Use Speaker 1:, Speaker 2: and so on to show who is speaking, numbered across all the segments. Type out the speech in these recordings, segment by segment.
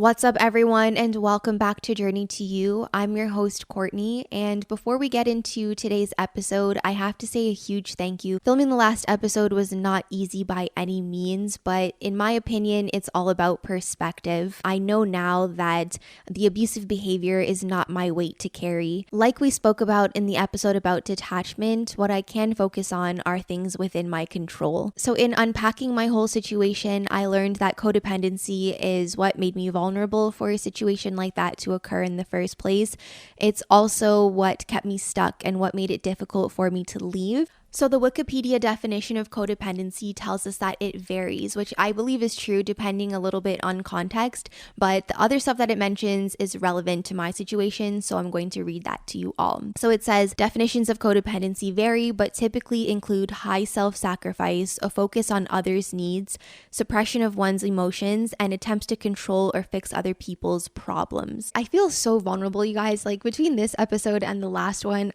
Speaker 1: What's up, everyone, and welcome back to Journey to You. I'm your host, Courtney, and before we get into today's episode, I have to say a huge thank you. Filming the last episode was not easy by any means, but in my opinion, it's all about perspective. I know now that the abusive behavior is not my weight to carry. Like we spoke about in the episode about detachment, what I can focus on are things within my control. So in unpacking my whole situation, I learned that codependency is what made me vulnerable for a situation like that to occur in the first place. It's also what kept me stuck and what made it difficult for me to leave. So the Wikipedia definition of codependency tells us that it varies, which I believe is true depending a little bit on context, but the other stuff that it mentions is relevant to my situation, so I'm going to read that to you all. So it says, definitions of codependency vary, but typically include high self-sacrifice, a focus on others' needs, suppression of one's emotions, and attempts to control or fix other people's problems. I feel so vulnerable, you guys. Like between this episode and the last one,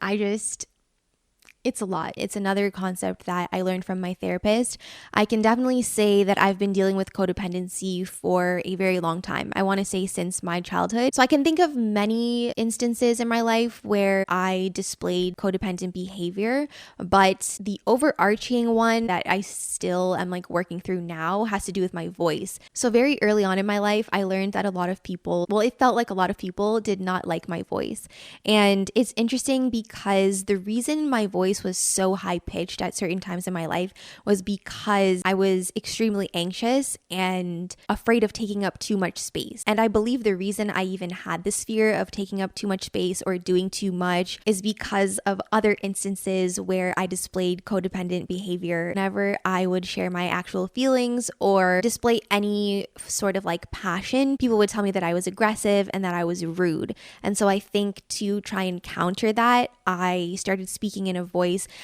Speaker 1: it's a lot. It's another concept that I learned from my therapist. I can definitely say that I've been dealing with codependency for a very long time. I want to say since my childhood. So I can think of many instances in my life where I displayed codependent behavior, but the overarching one that I still am working through now has to do with my voice. So very early on in my life, I learned that it felt like a lot of people did not like my voice. And it's interesting because the reason my voice was so high-pitched at certain times in my life was because I was extremely anxious and afraid of taking up too much space. And I believe the reason I even had this fear of taking up too much space or doing too much is because of other instances where I displayed codependent behavior. Whenever I would share my actual feelings or display any sort of passion, people would tell me that I was aggressive and that I was rude. And so I think to try and counter that, I started speaking in a voice.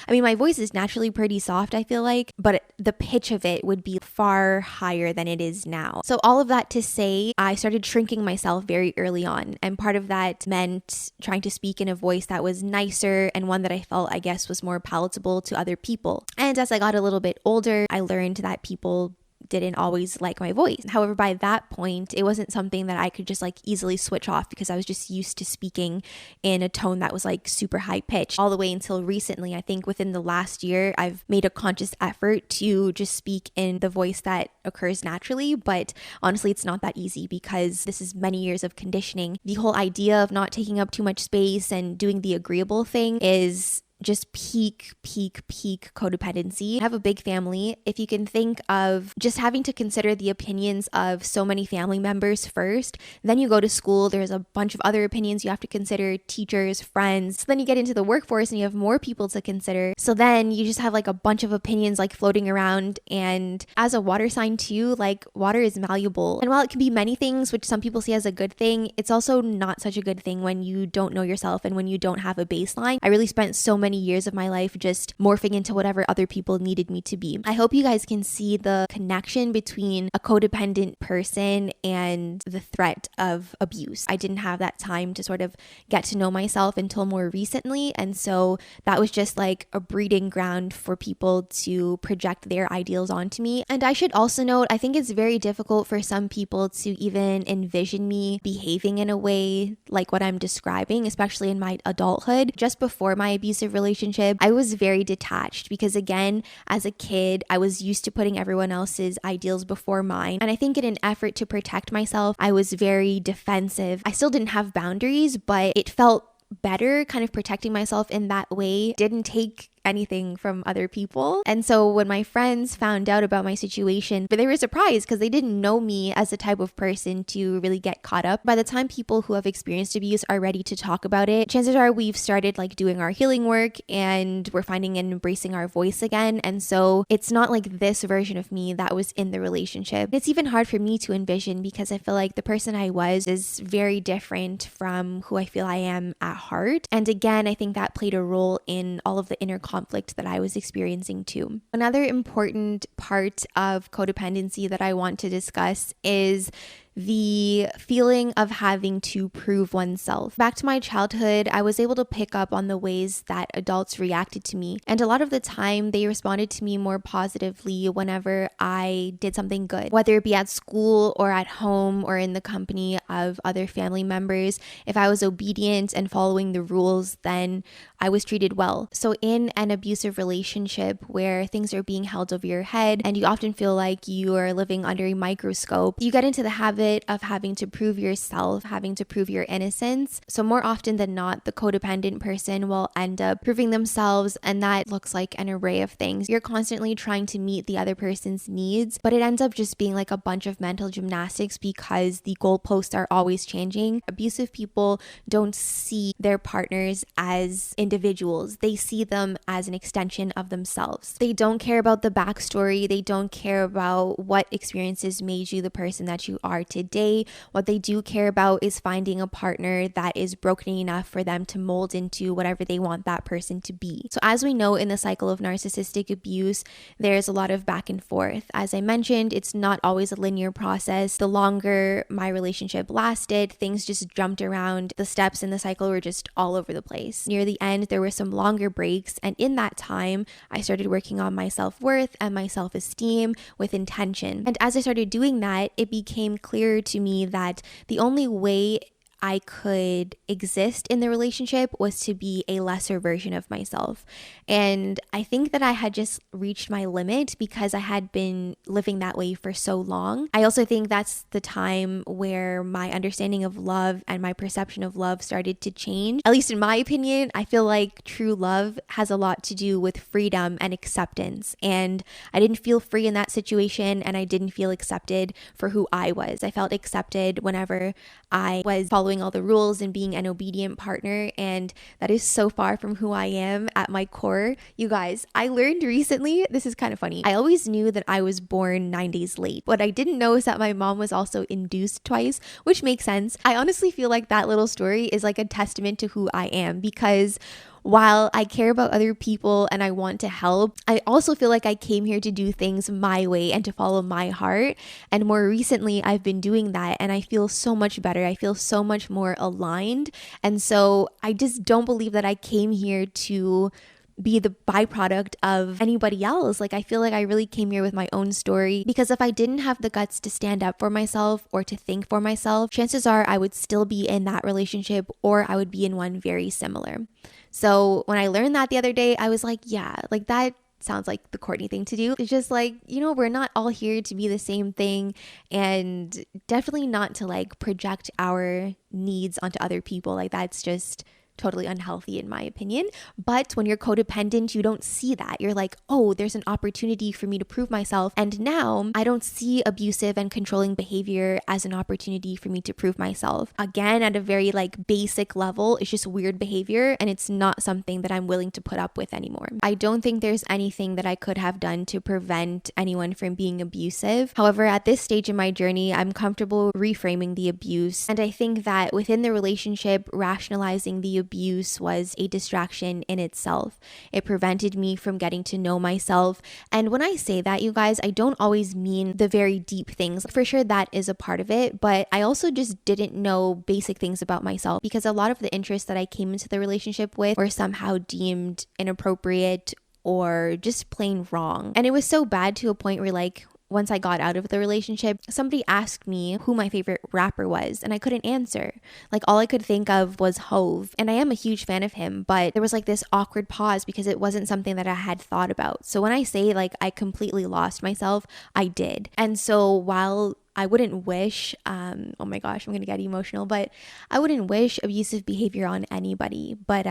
Speaker 1: My voice is naturally pretty soft, I feel like, but the pitch of it would be far higher than it is now. So all of that to say, I started shrinking myself very early on. And part of that meant trying to speak in a voice that was nicer and one that I felt, was more palatable to other people. And as I got a little bit older, I learned that people didn't always like my voice. However, by that point, it wasn't something that I could just easily switch off because I was just used to speaking in a tone that was super high pitched. All the way until recently, I think within the last year, I've made a conscious effort to just speak in the voice that occurs naturally. But honestly, it's not that easy because this is many years of conditioning. The whole idea of not taking up too much space and doing the agreeable thing is just peak codependency. I have a big family. If you can think of just having to consider the opinions of so many family members first, then you go to school, there's a bunch of other opinions you have to consider, teachers, friends. So then you get into the workforce and you have more people to consider. So then you just have a bunch of opinions floating around. And as a water sign too, water is malleable. And while it can be many things, which some people see as a good thing, it's also not such a good thing when you don't know yourself and when you don't have a baseline. I really spent so many years of my life just morphing into whatever other people needed me to be. I hope you guys can see the connection between a codependent person and the threat of abuse. I didn't have that time to sort of get to know myself until more recently, and so that was just a breeding ground for people to project their ideals onto me. And I should also note, I think it's very difficult for some people to even envision me behaving in a way like what I'm describing, especially in my adulthood. Just before my abusive relationship, I was very detached because, again, as a kid, I was used to putting everyone else's ideals before mine. And I think in an effort to protect myself, I was very defensive. I still didn't have boundaries, but it felt better kind of protecting myself in that way. Didn't take anything from other people. And so when my friends found out about my situation, but they were surprised because they didn't know me as the type of person to really get caught up. By the time people who have experienced abuse are ready to talk about it, chances are we've started doing our healing work and we're finding and embracing our voice again. And so it's not this version of me that was in the relationship. It's even hard for me to envision because I feel the person I was is very different from who I feel I am at heart. And again, I think that played a role in all of the inner conflict that I was experiencing too. Another important part of codependency that I want to discuss is the feeling of having to prove oneself. Back to my childhood, I was able to pick up on the ways that adults reacted to me. And a lot of the time, they responded to me more positively whenever I did something good, whether it be at school or at home or in the company of other family members. If I was obedient and following the rules, then I was treated well. So in an abusive relationship where things are being held over your head and you often feel like you are living under a microscope, you get into the habit of having to prove yourself, having to prove your innocence. So more often than not, the codependent person will end up proving themselves, and that looks like an array of things. You're constantly trying to meet the other person's needs, but it ends up just being like a bunch of mental gymnastics because the goalposts are always changing. Abusive people don't see their partners as individuals. They see them as an extension of themselves. They don't care about the backstory. They don't care about what experiences made you the person that you are today. What they do care about is finding a partner that is broken enough for them to mold into whatever they want that person to be. So as we know in the cycle of narcissistic abuse, there's a lot of back and forth. As I mentioned, it's not always a linear process. The longer my relationship lasted, things just jumped around. The steps in the cycle were just all over the place. Near the end, there were some longer breaks, and in that time, I started working on my self-worth and my self-esteem with intention. And as I started doing that, it became clear to me that the only way I could exist in the relationship was to be a lesser version of myself. And I think that I had just reached my limit because I had been living that way for so long. I also think that's the time where my understanding of love and my perception of love started to change. At least in my opinion, I feel like true love has a lot to do with freedom and acceptance. And I didn't feel free in that situation, and I didn't feel accepted for who I was. I felt accepted whenever I was following all the rules and being an obedient partner, and that is so far from who I am at my core. You guys, I learned recently, this is kind of funny. I always knew that I was born 9 days late. What I didn't know is that my mom was also induced twice, which makes sense. I honestly feel like that little story is like a testament to who I am, because while I care about other people and I want to help, I also feel like I came here to do things my way and to follow my heart. And more recently, I've been doing that, and I feel so much better. I feel so much more aligned. And so I just don't believe that I came here to be the byproduct of anybody else. Like, I feel like I really came here with my own story, because if I didn't have the guts to stand up for myself or to think for myself, chances are I would still be in that relationship, or I would be in one very similar. So when I learned that the other day, I was like, yeah, like that sounds like the Courtney thing to do. It's just like, we're not all here to be the same thing, and definitely not to like project our needs onto other people. Like, that's just totally unhealthy in my opinion. But when you're codependent, you don't see that. You're like, oh, there's an opportunity for me to prove myself. And now I don't see abusive and controlling behavior as an opportunity for me to prove myself. Again, at a very like basic level, it's just weird behavior, and it's not something that I'm willing to put up with anymore. I don't think there's anything that I could have done to prevent anyone from being abusive. However, at this stage in my journey, I'm comfortable reframing the abuse. And I think that within the relationship, rationalizing the abuse was a distraction in itself. It prevented me from getting to know myself. And when I say that, you guys, I don't always mean the very deep things. For sure, that is a part of it, but I also just didn't know basic things about myself, because a lot of the interests that I came into the relationship with were somehow deemed inappropriate or just plain wrong. And it was so bad to a point where like, once I got out of the relationship, somebody asked me who my favorite rapper was, and I couldn't answer. Like, all I could think of was Hove, and I am a huge fan of him, but there was like this awkward pause because it wasn't something that I had thought about. So when I say like I completely lost myself, I did. And so while I wouldn't wish, oh my gosh, I'm gonna get emotional, but I wouldn't wish abusive behavior on anybody. But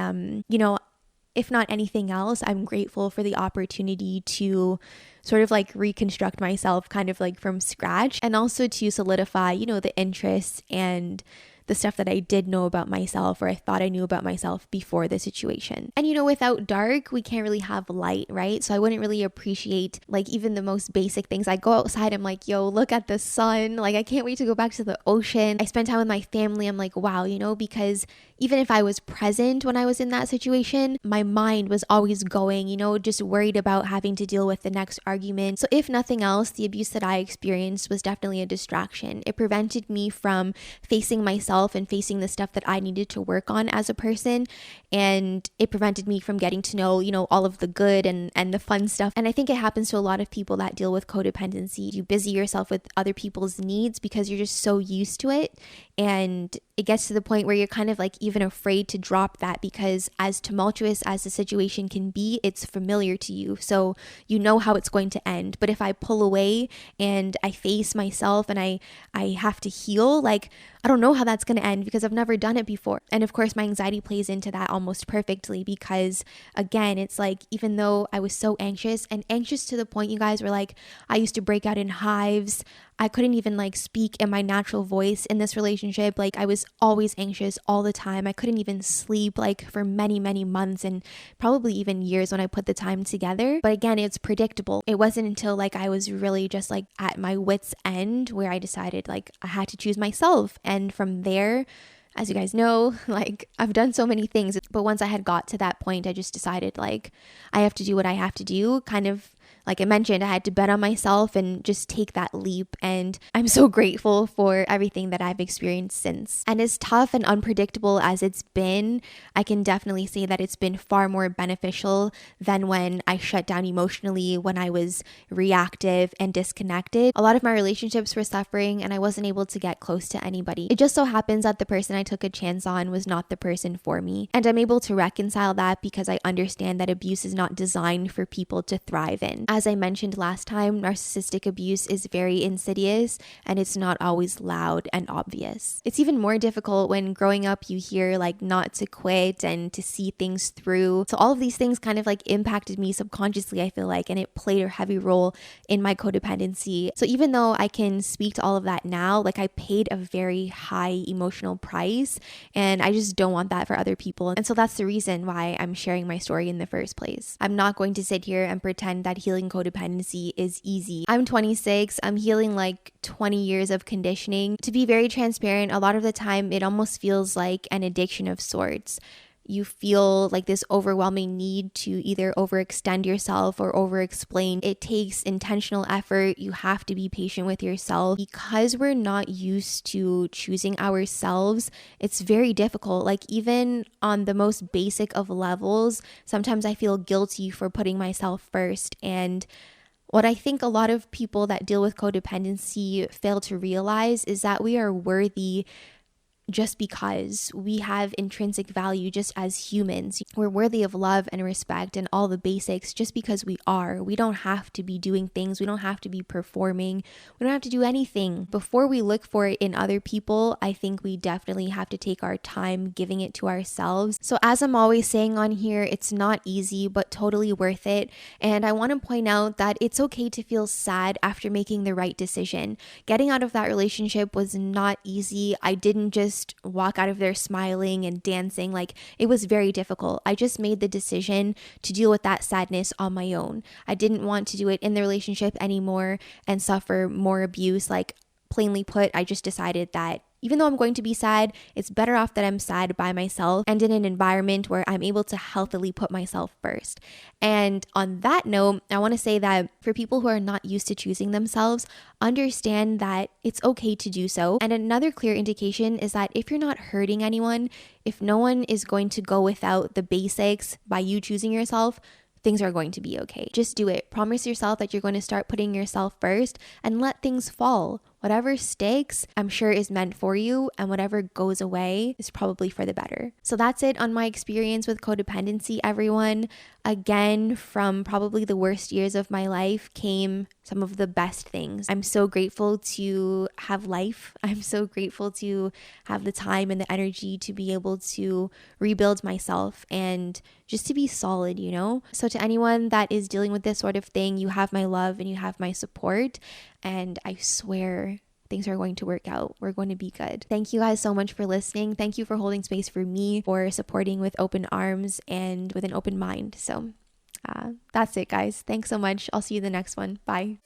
Speaker 1: if not anything else, I'm grateful for the opportunity to sort of like reconstruct myself kind of like from scratch, and also to solidify, the interests and the stuff that I did know about myself, or I thought I knew about myself before the situation. And without dark, we can't really have light, right? So I wouldn't really appreciate like even the most basic things. I go outside, I'm like, yo, look at the sun. Like, I can't wait to go back to the ocean. I spend time with my family. I'm like, wow, because even if I was present when I was in that situation, my mind was always going, just worried about having to deal with the next argument. So if nothing else, the abuse that I experienced was definitely a distraction. It prevented me from facing myself and facing the stuff that I needed to work on as a person. And it prevented me from getting to know, all of the good and the fun stuff. And I think it happens to a lot of people that deal with codependency. You busy yourself with other people's needs because you're just so used to it. And it gets to the point where you're kind of like even afraid to drop that, because as tumultuous as the situation can be, it's familiar to you. So you know how it's going to end. But if I pull away and I face myself and I have to heal, like, I don't know how that's going to end because I've never done it before. And of course, my anxiety plays into that almost perfectly, because again, it's like, even though I was so anxious to the point, you guys, were like, I used to break out in hives. I couldn't even like speak in my natural voice in this relationship. Like, I was always anxious all the time. I couldn't even sleep like for many, many months and probably even years when I put the time together. But again, it's predictable. It wasn't until like I was really just like at my wit's end where I decided like I had to choose myself. And from there, as you guys know, like, I've done so many things, but once I had got to that point, I just decided like I have to do what I have to do. Kind of like I mentioned, I had to bet on myself and just take that leap. And I'm so grateful for everything that I've experienced since. And as tough and unpredictable as it's been, I can definitely say that it's been far more beneficial than when I shut down emotionally, when I was reactive and disconnected. A lot of my relationships were suffering and I wasn't able to get close to anybody. It just so happens that the person I took a chance on was not the person for me. And I'm able to reconcile that because I understand that abuse is not designed for people to thrive in. As I mentioned last time, narcissistic abuse is very insidious and it's not always loud and obvious. It's even more difficult when growing up you hear like not to quit and to see things through. So all of these things kind of like impacted me subconsciously, I feel like, and it played a heavy role in my codependency. So even though I can speak to all of that now, like, I paid a very high emotional price and I just don't want that for other people. And so that's the reason why I'm sharing my story in the first place. I'm not going to sit here and pretend that healing codependency is easy. I'm 26. I'm healing like 20 years of conditioning. To be very transparent, a lot of the time it almost feels like an addiction of sorts. You feel like this overwhelming need to either overextend yourself or overexplain. It takes intentional effort. You have to be patient with yourself. Because we're not used to choosing ourselves, it's very difficult. Like, even on the most basic of levels, sometimes I feel guilty for putting myself first. And what I think a lot of people that deal with codependency fail to realize is that we are worthy just because we have intrinsic value just as humans. We're worthy of love and respect and all the basics just because we are. We don't have to be doing things. We don't have to be performing. We don't have to do anything. Before we look for it in other people, I think we definitely have to take our time giving it to ourselves. So as I'm always saying on here, it's not easy, but totally worth it. And I want to point out that it's okay to feel sad after making the right decision. Getting out of that relationship was not easy. I didn't just walk out of there smiling and dancing. Like, it was very difficult. I just made the decision to deal with that sadness on my own. I didn't want to do it in the relationship anymore and suffer more abuse. Like, plainly put, I just decided that even though I'm going to be sad, it's better off that I'm sad by myself and in an environment where I'm able to healthily put myself first. And on that note, I want to say that for people who are not used to choosing themselves, understand that it's okay to do so. And another clear indication is that if you're not hurting anyone, if no one is going to go without the basics by you choosing yourself, things are going to be okay. Just do it. Promise yourself that you're going to start putting yourself first and let things fall. Whatever sticks, I'm sure is meant for you, and whatever goes away is probably for the better. So that's it on my experience with codependency, everyone. Again, from probably the worst years of my life came some of the best things. I'm so grateful to have life. I'm so grateful to have the time and the energy to be able to rebuild myself and just to be solid, you know? So to anyone that is dealing with this sort of thing, you have my love and you have my support. And I swear things are going to work out. We're going to be good. Thank you guys so much for listening. Thank you for holding space for me, for supporting with open arms and with an open mind. So that's it, guys. Thanks so much. I'll see you in the next one. Bye.